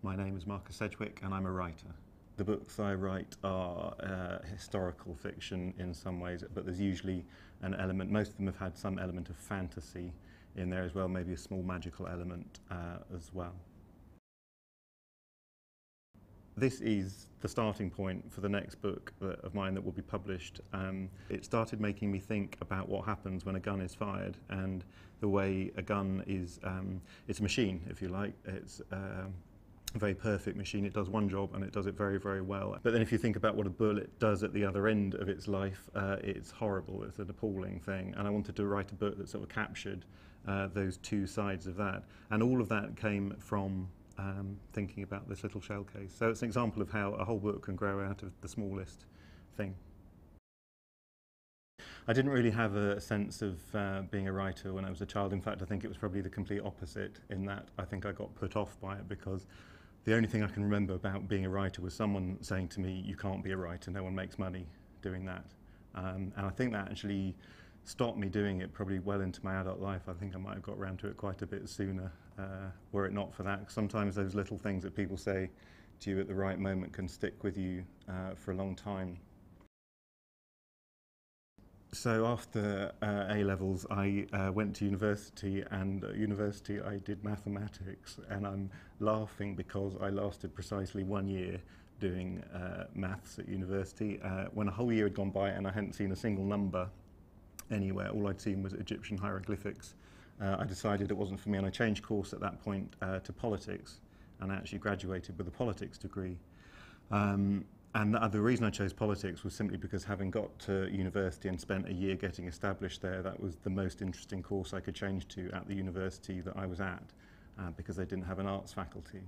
My name is Marcus Sedgwick and I'm a writer. The books I write are historical fiction in some ways, but there's usually an element, most of them have had some element of fantasy in there as well, maybe a small magical element as well. This is the starting point for the next book of mine that will be published. It started making me think about what happens when a gun is fired and the way a gun is, it's a machine, if you like. It's a very perfect machine. It does one job and it does it very, very well. But then if you think about what a bullet does at the other end of its life, it's horrible. It's an appalling thing. And I wanted to write a book that sort of captured those two sides of that. And all of that came from thinking about this little shell case. So it's an example of how a whole book can grow out of the smallest thing. I didn't really have a sense of being a writer when I was a child. In fact, I think it was probably the complete opposite in that I think I got put off by it because the only thing I can remember about being a writer was someone saying to me, you can't be a writer, no one makes money doing that. And I think that actually stopped me doing it probably well into my adult life. I think I might have got around to it quite a bit sooner were it not for that. Sometimes those little things that people say to you at the right moment can stick with you for a long time. So after A-levels I went to university, and at university I did mathematics, and I'm laughing because I lasted precisely 1 year doing maths at university when a whole year had gone by and I hadn't seen a single number anywhere. All I'd seen was Egyptian hieroglyphics. I decided it wasn't for me and I changed course at that point to politics, and I actually graduated with a politics degree. And the reason I chose politics was simply because having got to university and spent a year getting established there, that was the most interesting course I could change to at the university that I was at, because they didn't have an arts faculty.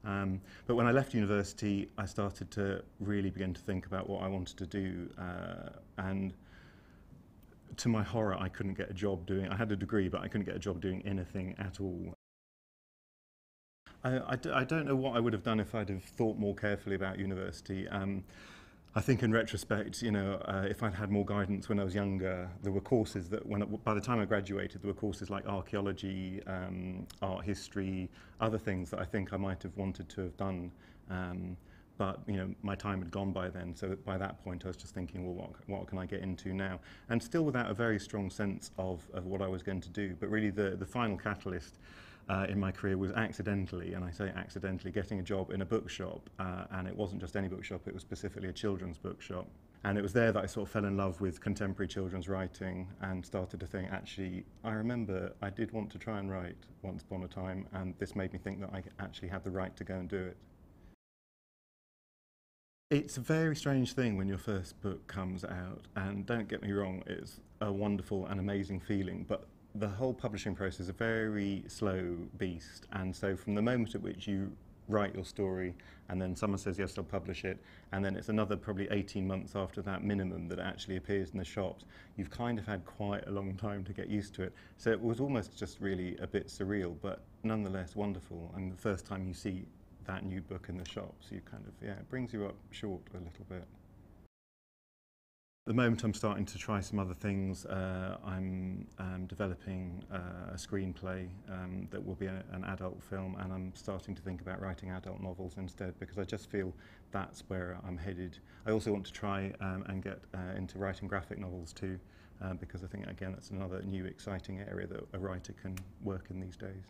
But when I left university, I started to really begin to think about what I wanted to do, and to my horror, I couldn't get a job doing, I had a degree, but I couldn't get a job doing anything at all. I don't know what I would have done if I'd have thought more carefully about university. I think in retrospect, you know, if I'd had more guidance when I was younger, there were courses that, by the time I graduated, there were courses like archaeology, art history, other things that I think I might have wanted to have done. But you know, my time had gone by then, so by that point I was just thinking, well, what can I get into now? And still without a very strong sense of what I was going to do. But really the final catalyst in my career was accidentally, and I say accidentally, getting a job in a bookshop, and it wasn't just any bookshop, it was specifically a children's bookshop. And it was there that I sort of fell in love with contemporary children's writing and started to think, actually, I remember I did want to try and write once upon a time, and this made me think that I actually had the right to go and do it. It's a very strange thing when your first book comes out, and don't get me wrong, it's a wonderful and amazing feeling, but the whole publishing process is a very slow beast, and so from the moment at which you write your story and then someone says yes, I'll publish it, and then it's another probably 18 months after that minimum that it actually appears in the shops, you've kind of had quite a long time to get used to it. So it was almost just really a bit surreal, but nonetheless wonderful, and the first time you see that new book in the shops, you kind of, yeah, it brings you up short a little bit. At the moment I'm starting to try some other things. I'm developing a screenplay that will be an adult film, and I'm starting to think about writing adult novels instead, because I just feel that's where I'm headed. I also want to try and get into writing graphic novels too, because I think, again, that's another new exciting area that a writer can work in these days.